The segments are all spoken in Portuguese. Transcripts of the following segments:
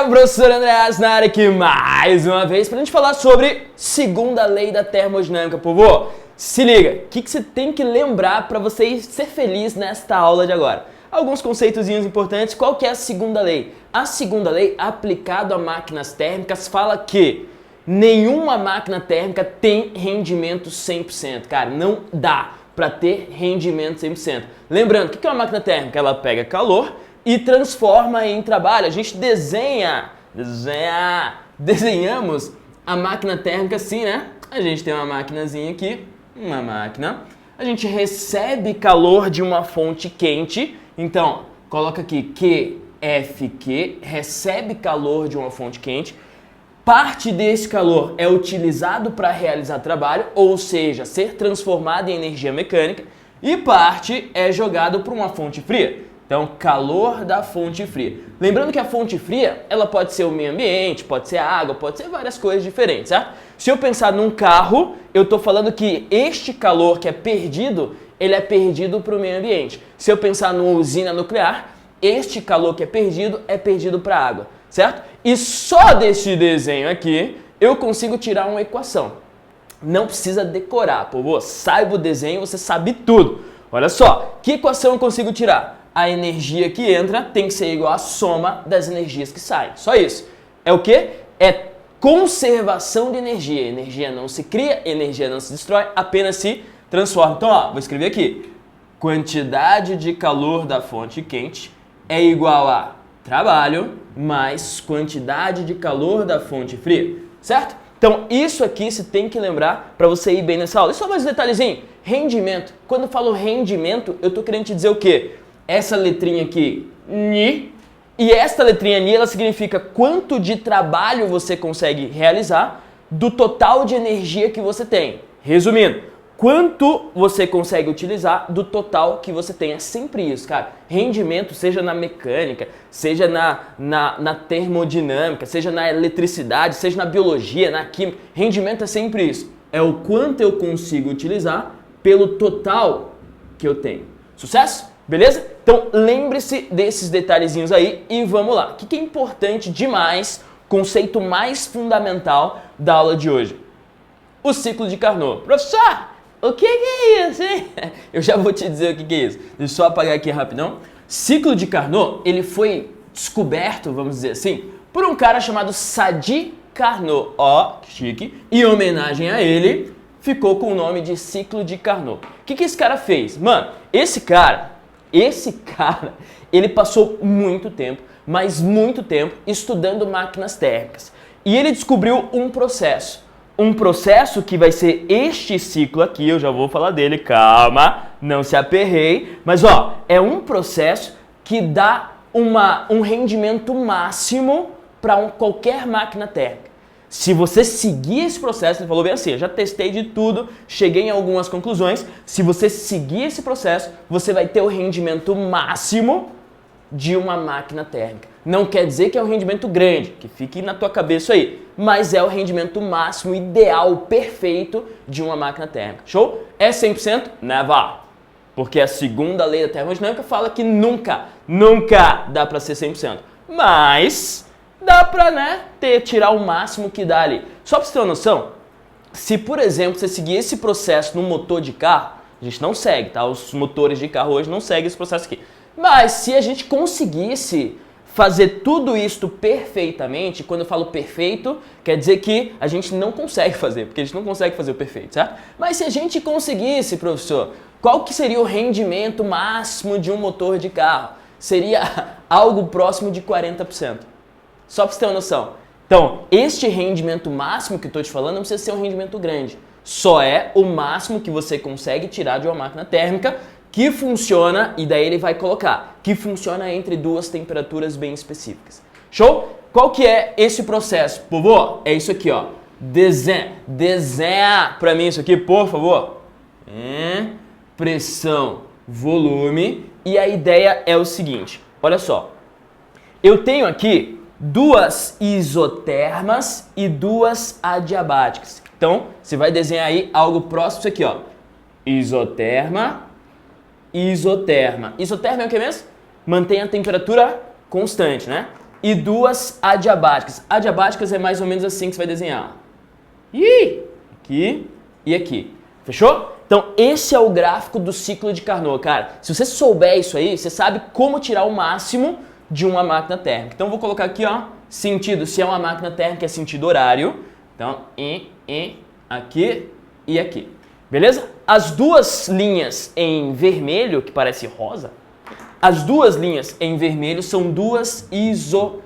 galera, professor Andreas na área aqui mais uma vez para a gente falar sobre segunda lei da termodinâmica, povo. Se liga, o que você tem que lembrar para você ser feliz nesta aula de agora? Alguns conceitozinhos importantes. Qual que é a segunda lei? A segunda lei, aplicado a máquinas térmicas, fala que nenhuma máquina térmica tem rendimento 100%. Cara, não dá para ter rendimento 100%. Lembrando, o que é uma máquina térmica? Ela pega calor e transforma em trabalho. A gente desenhamos a máquina térmica assim, né? A gente tem uma maquinazinha aqui, uma máquina. A gente recebe calor de uma fonte quente. Então, coloca aqui QFQ, recebe calor de uma fonte quente. Parte desse calor é utilizado para realizar trabalho, ou seja, ser transformado em energia mecânica. E parte é jogado para uma fonte fria. Então, calor da fonte fria. Lembrando que a fonte fria, ela pode ser o meio ambiente, pode ser a água, pode ser várias coisas diferentes, certo? Se eu pensar num carro, eu estou falando que este calor que é perdido, ele é perdido para o meio ambiente. Se eu pensar numa usina nuclear, este calor que é perdido para a água, certo? E só desse desenho aqui, eu consigo tirar uma equação. Não precisa decorar, povo. Saiba o desenho, você sabe tudo. Olha só, que equação eu consigo tirar? A energia que entra tem que ser igual à soma das energias que saem. Só isso. É o quê? É conservação de energia. Energia não se cria, energia não se destrói, apenas se transforma. Então, ó, vou escrever aqui. Quantidade de calor da fonte quente é igual a trabalho mais quantidade de calor da fonte fria. Certo? Então, isso aqui você tem que lembrar para você ir bem nessa aula. E só mais um detalhezinho. Rendimento. Quando eu falo rendimento, eu estou querendo te dizer o quê? Essa letrinha aqui, Ni, e esta letrinha Ni, ela significa quanto de trabalho você consegue realizar do total de energia que você tem. Resumindo, quanto você consegue utilizar do total que você tem. É sempre isso, cara. Rendimento, seja na mecânica, seja na termodinâmica, seja na eletricidade, seja na biologia, na química. Rendimento é sempre isso. É o quanto eu consigo utilizar pelo total que eu tenho. Sucesso? Beleza? Então lembre-se desses detalhezinhos aí e vamos lá. O que é importante demais, conceito mais fundamental da aula de hoje? O ciclo de Carnot. Professor, o que é isso, hein? Eu já vou te dizer o que é isso. Deixa eu só apagar aqui rapidão. Ciclo de Carnot, ele foi descoberto, vamos dizer assim, por um cara chamado Sadi Carnot. Ó, chique. E em homenagem a ele, ficou com o nome de ciclo de Carnot. O que esse cara fez? Mano, esse cara, ele passou muito tempo, mas muito tempo, estudando máquinas térmicas. E ele descobriu um processo. Um processo que vai ser este ciclo aqui, eu já vou falar dele, calma, não se aperreie. Mas ó, é um processo que dá um rendimento máximo para qualquer máquina térmica. Se você seguir esse processo, ele falou bem assim, eu já testei de tudo, cheguei em algumas conclusões. Se você seguir esse processo, você vai ter o rendimento máximo de uma máquina térmica. Não quer dizer que é um rendimento grande, que fique na tua cabeça aí, mas é o rendimento máximo, ideal, perfeito de uma máquina térmica. Show? É 100%? Never! Porque a segunda lei da termodinâmica fala que nunca dá para ser 100%. Mas dá pra, tirar o máximo que dá ali. Só pra você ter uma noção, se, por exemplo, você seguir esse processo no motor de carro, a gente não segue, tá? Os motores de carro hoje não seguem esse processo aqui. Mas se a gente conseguisse fazer tudo isso perfeitamente, quando eu falo perfeito, quer dizer que a gente não consegue fazer, porque a gente não consegue fazer o perfeito, certo? Mas se a gente conseguisse, professor, qual que seria o rendimento máximo de um motor de carro? Seria algo próximo de 40%. Só para você ter uma noção. Então, este rendimento máximo que eu estou te falando não precisa ser um rendimento grande. Só é o máximo que você consegue tirar de uma máquina térmica que funciona, e daí ele vai colocar, que funciona entre duas temperaturas bem específicas. Show? Qual que é esse processo? Povo, é isso aqui, ó. Desenha para mim isso aqui, por favor. Pressão, volume. E a ideia é o seguinte, olha só. Eu tenho aqui duas isotermas e duas adiabáticas. Então, você vai desenhar aí algo próximo disso aqui, ó. Isoterma, isoterma. Isoterma é o que mesmo? Mantém a temperatura constante, né? e duas adiabáticas. Adiabáticas é mais ou menos assim que você vai desenhar. Aqui e aqui. Fechou? Então, esse é o gráfico do ciclo de Carnot, cara. Se você souber isso aí, você sabe como tirar o máximo de uma máquina térmica. Então, vou colocar aqui, ó, sentido. Se é uma máquina térmica, é sentido horário. Então, aqui e aqui. Beleza? As duas linhas em vermelho, que parece rosa, as duas linhas em vermelho são duas isotermas.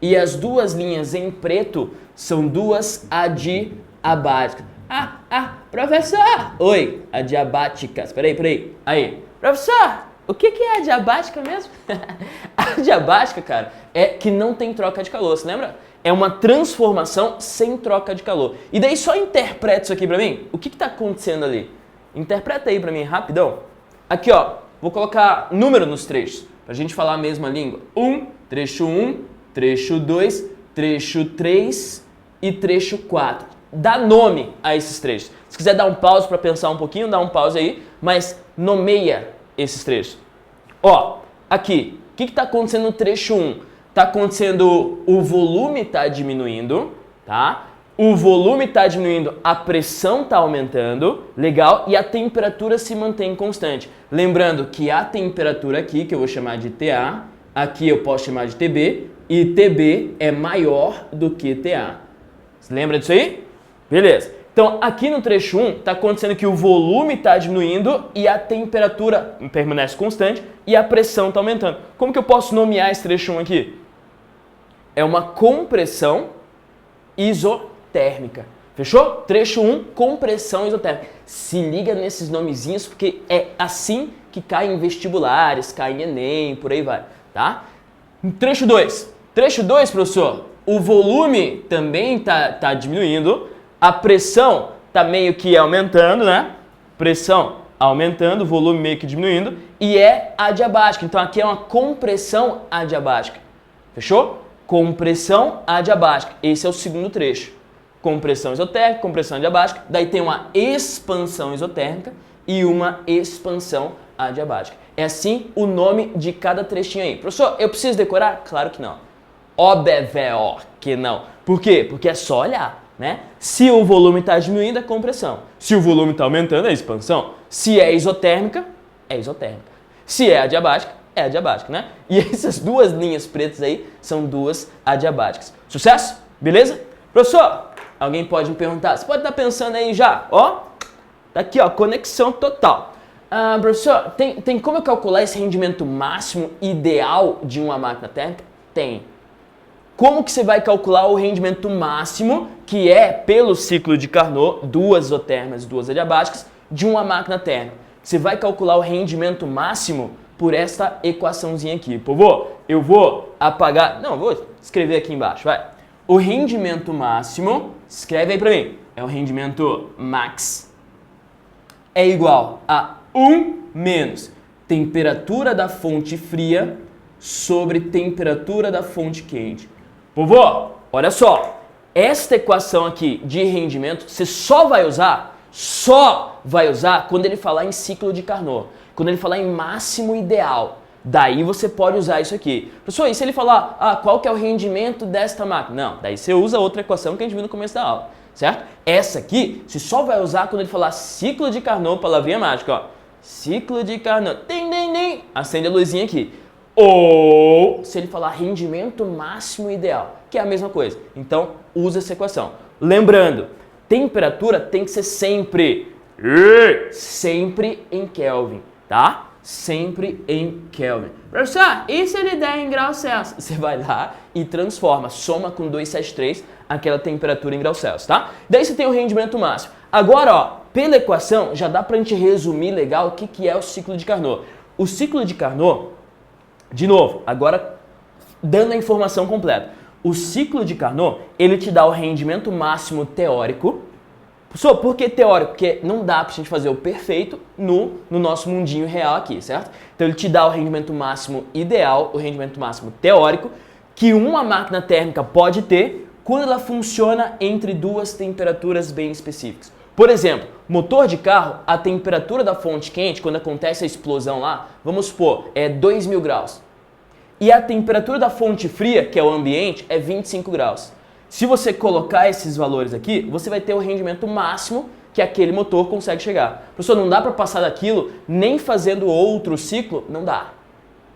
E as duas linhas em preto são duas adiabáticas. Professor! Oi, adiabáticas. Peraí. Aí. Professor, o que é adiabática mesmo? Adiabática, cara, é que não tem troca de calor, você lembra? É uma transformação sem troca de calor. E daí só interpreta isso aqui pra mim. O que tá acontecendo ali? Interpreta aí pra mim, rapidão. Aqui, ó. Vou colocar número nos trechos, pra gente falar a mesma língua. Trecho 1, trecho 2, trecho 3 e trecho 4. Dá nome a esses trechos. Se quiser dar um pause para pensar um pouquinho, dá um pause aí, mas nomeia esses trechos. Ó, aqui, o que está acontecendo no trecho 1? Está acontecendo, o volume está diminuindo, tá? O volume está diminuindo, a pressão está aumentando, legal, e a temperatura se mantém constante. Lembrando que a temperatura aqui, que eu vou chamar de TA, aqui eu posso chamar de TB, e TB é maior do que TA. Você lembra disso aí? Beleza. Então, aqui no trecho 1, está acontecendo que o volume está diminuindo e a temperatura permanece constante e a pressão está aumentando. Como que eu posso nomear esse trecho 1 aqui? É uma compressão isotérmica. Fechou? Trecho 1, compressão isotérmica. Se liga nesses nomezinhos, porque é assim que cai em vestibulares, cai em Enem, por aí vai, tá? Trecho 2. Trecho 2, professor, o volume também tá diminuindo, a pressão tá meio que aumentando, né? Pressão aumentando, volume meio que diminuindo, e é adiabática. Então aqui é uma compressão adiabática. Fechou? Compressão adiabática. Esse é o segundo trecho. Compressão isotérmica, compressão adiabática, daí tem uma expansão isotérmica e uma expansão adiabática. É assim o nome de cada trechinho aí. Professor, eu preciso decorar? Claro que não. Óbvio que não. Por quê? Porque é só olhar, né? Se o volume está diminuindo, é compressão. Se o volume está aumentando, é expansão. Se é isotérmica, é isotérmica. Se é adiabática, é adiabática, né? E essas duas linhas pretas aí são duas adiabáticas. Sucesso? Beleza? Professor, alguém pode me perguntar, você pode estar pensando aí já, ó, tá aqui, ó, conexão total. Professor, tem como eu calcular esse rendimento máximo ideal de uma máquina térmica? Tem. Como que você vai calcular o rendimento máximo, que é, pelo ciclo de Carnot, duas isotérmicas e duas adiabáticas, de uma máquina térmica? Você vai calcular o rendimento máximo por esta equaçãozinha aqui. Povo, eu vou apagar, não, vou escrever aqui embaixo, vai. O rendimento máximo, escreve aí pra mim, é o rendimento max, é igual a 1 menos temperatura da fonte fria sobre temperatura da fonte quente. Povo, olha só, esta equação aqui de rendimento você só vai usar quando ele falar em ciclo de Carnot, quando ele falar em máximo ideal. Daí você pode usar isso aqui. Professor, e se ele falar, qual que é o rendimento desta máquina? Não, daí você usa outra equação que a gente viu no começo da aula, certo? Essa aqui, você só vai usar quando ele falar ciclo de Carnot, palavrinha mágica, ó. Ciclo de Carnot, acende a luzinha aqui. Ou se ele falar rendimento máximo ideal, que é a mesma coisa. Então, usa essa equação. Lembrando, temperatura tem que ser sempre em Kelvin, tá? Sempre em Kelvin. Professor, e se ele der em graus Celsius? Você vai lá e transforma, soma com 273 aquela temperatura em graus Celsius, tá? Daí você tem o rendimento máximo. Agora, ó, pela equação, já dá pra gente resumir legal o que é o ciclo de Carnot. O ciclo de Carnot, de novo, agora dando a informação completa. O ciclo de Carnot, ele te dá o rendimento máximo teórico. Professor, por que teórico? Porque não dá pra gente fazer o perfeito no nosso mundinho real aqui, certo? Então ele te dá o rendimento máximo ideal, o rendimento máximo teórico, que uma máquina térmica pode ter quando ela funciona entre duas temperaturas bem específicas. Por exemplo, motor de carro, a temperatura da fonte quente, quando acontece a explosão lá, vamos supor, é 2000 graus. e a temperatura da fonte fria, que é o ambiente, é 25 graus. Se você colocar esses valores aqui, você vai ter o rendimento máximo que aquele motor consegue chegar. Professor, não dá para passar daquilo nem fazendo outro ciclo? Não dá.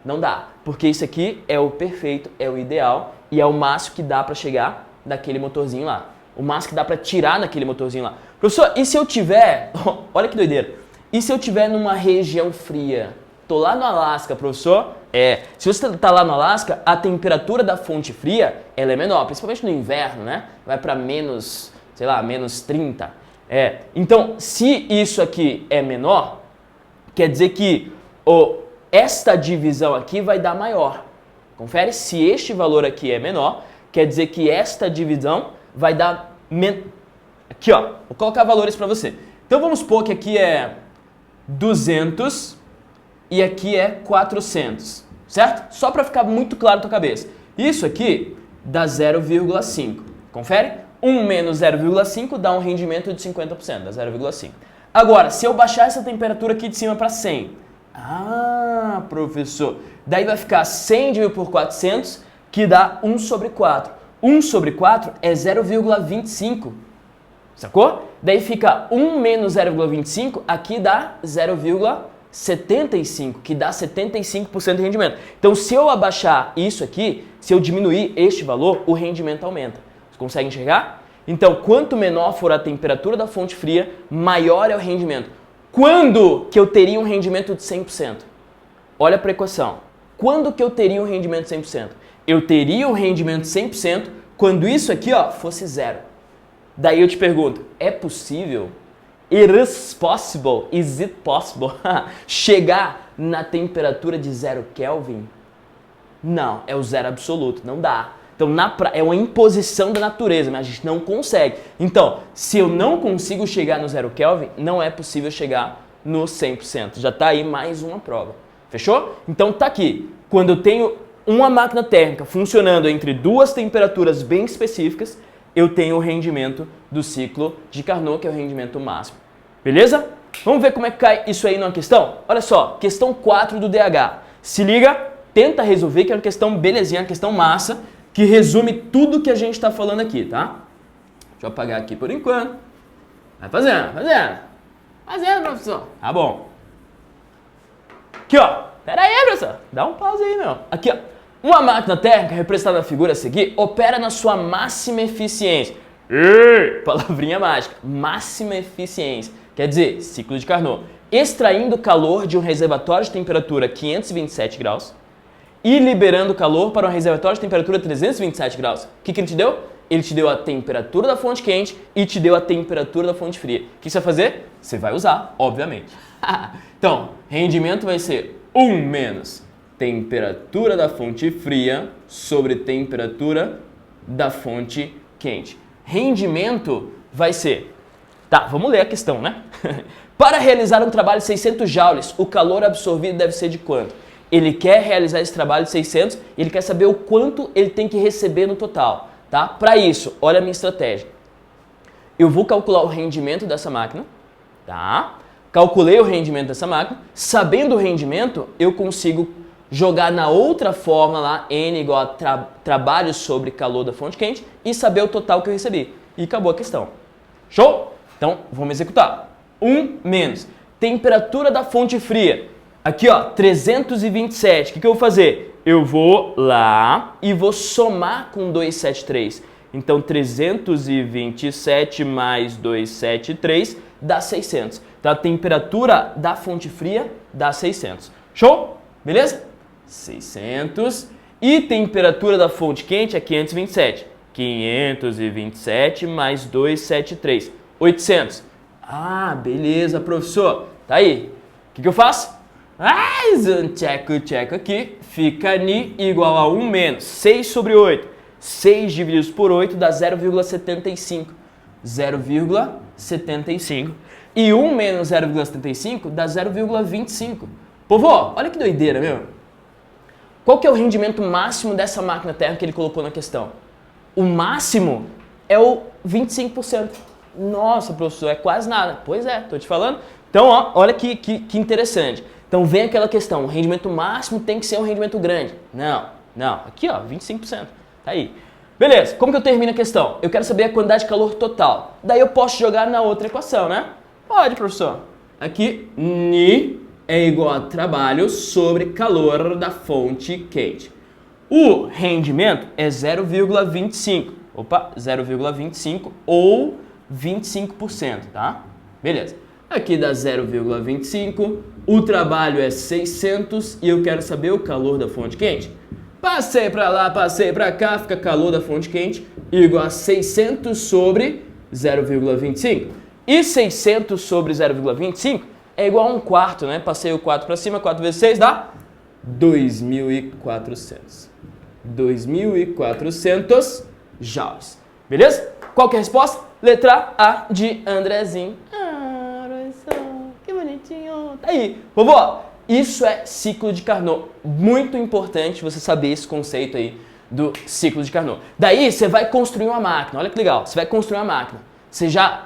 Não dá, porque isso aqui é o perfeito, é o ideal e é o máximo que dá para chegar daquele motorzinho lá. O máximo que dá para tirar naquele motorzinho lá. Professor, e se eu tiver... Olha que doideira. E se eu tiver numa região fria? Tô lá no Alasca, professor. Se você tá lá no Alasca, a temperatura da fonte fria, ela é menor, principalmente no inverno, né? Vai para menos, sei lá, menos 30. Então, se isso aqui é menor, quer dizer que esta divisão aqui vai dar maior. Confere? Se este valor aqui é menor, quer dizer que esta divisão vai dar... Aqui, ó, vou colocar valores para você. Então, vamos supor que aqui é 200 e aqui é 400, certo? Só para ficar muito claro na tua cabeça. Isso aqui dá 0,5. Confere? 1 menos 0,5 dá um rendimento de 50%, dá 0,5. Agora, se eu baixar essa temperatura aqui de cima para 100, professor, daí vai ficar 100 dividido por 400, que dá 1 sobre 4. 1 sobre 4 é 0,25, sacou? Daí fica 1 menos 0,25, aqui dá 0,75, que dá 75% de rendimento. Então, se eu abaixar isso aqui, se eu diminuir este valor, o rendimento aumenta. Você consegue enxergar? Então, quanto menor for a temperatura da fonte fria, maior é o rendimento. Quando que eu teria um rendimento de 100%? Olha para a equação. Quando que eu teria um rendimento de 100%? Eu teria um rendimento de 100% quando isso aqui fosse zero. Daí eu te pergunto, é possível? It is possible, is it possible, chegar na temperatura de 0 Kelvin? Não, é o zero absoluto, não dá. Então, é uma imposição da natureza, mas a gente não consegue. Então, se eu não consigo chegar no 0 Kelvin, não é possível chegar no 100%. Já está aí mais uma prova. Fechou? Então, tá aqui. Quando eu tenho uma máquina térmica funcionando entre duas temperaturas bem específicas, eu tenho o rendimento do ciclo de Carnot, que é o rendimento máximo. Beleza? Vamos ver como é que cai isso aí numa questão? Olha só, questão 4 do DH. Se liga, tenta resolver, que é uma questão belezinha, uma questão massa, que resume tudo que a gente está falando aqui, tá? Deixa eu apagar aqui por enquanto. Vai fazendo, professor. Tá bom. Aqui, ó. Pera aí, professor. Dá um pause aí, meu. Aqui, ó. Uma máquina térmica, representada na figura a seguir, opera na sua máxima eficiência. Palavrinha mágica. Máxima eficiência. Quer dizer, ciclo de Carnot. Extraindo calor de um reservatório de temperatura 527 graus e liberando calor para um reservatório de temperatura 327 graus. O que ele te deu? Ele te deu a temperatura da fonte quente e te deu a temperatura da fonte fria. O que você vai fazer? Você vai usar, obviamente. Então, rendimento vai ser 1 menos temperatura da fonte fria sobre temperatura da fonte quente. Rendimento vai ser... Tá, vamos ler a questão, né? Para realizar um trabalho de 600 joules, o calor absorvido deve ser de quanto? Ele quer realizar esse trabalho de 600 e ele quer saber o quanto ele tem que receber no total, tá? Para isso, olha a minha estratégia. Eu vou calcular o rendimento dessa máquina, tá? Calculei o rendimento dessa máquina. Sabendo o rendimento, eu consigo jogar na outra fórmula lá, N igual a trabalho sobre calor da fonte quente e saber o total que eu recebi. E acabou a questão. Show? Então, vamos executar. 1 menos temperatura da fonte fria. Aqui, ó, 327. O que eu vou fazer? Eu vou lá e vou somar com 273. Então, 327 mais 273 dá 600. Então, a temperatura da fonte fria dá 600. Show? Beleza? 600. E temperatura da fonte quente é 527. 527 mais 273. 800. Ah, beleza, professor. Tá aí. O que eu faço? Tcheco aqui. Fica ali igual a 1 menos 6 sobre 8. 6 divididos por 8 dá 0,75. 0,75. E 1 menos 0,75 dá 0,25. Povo, olha que doideira, meu. Qual que é o rendimento máximo dessa máquina térmica que ele colocou na questão? O máximo é o 25%. Nossa, professor, é quase nada. Pois é, tô te falando. Então, ó, olha que interessante. Então, vem aquela questão, o rendimento máximo tem que ser um rendimento grande. Não. Não, aqui ó, 25%. Tá aí. Beleza, como que eu termino a questão? Eu quero saber a quantidade de calor total. Daí eu posso jogar na outra equação, né? Pode, professor. Aqui, Ni é igual a trabalho sobre calor da fonte quente. O rendimento é 0,25. Opa, 0,25 ou 25%, tá? Beleza. Aqui dá 0,25, o trabalho é 600 e eu quero saber o calor da fonte quente. Passei para lá, passei para cá, fica calor da fonte quente igual a 600 sobre 0,25. E 600 sobre 0,25 é igual a 1/4, né? Passei o 4 para cima, 4 vezes 6 dá 2.400. 2.400 joules. Beleza? Qual que é a resposta? Letra A de Andrezinho. Ah, professor, que bonitinho. Tá aí. Vovó, isso é ciclo de Carnot. Muito importante você saber esse conceito aí do ciclo de Carnot. Daí você vai construir uma máquina. Olha que legal. Você vai construir uma máquina.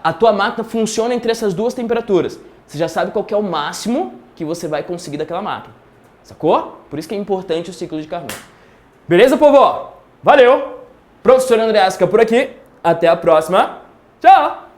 A tua máquina funciona entre essas duas temperaturas. Você já sabe qual que é o máximo que você vai conseguir daquela máquina. Sacou? Por isso que é importante o ciclo de Carnot. Beleza, povo? Valeu! Professor André Asca por aqui. Até a próxima. Tchau!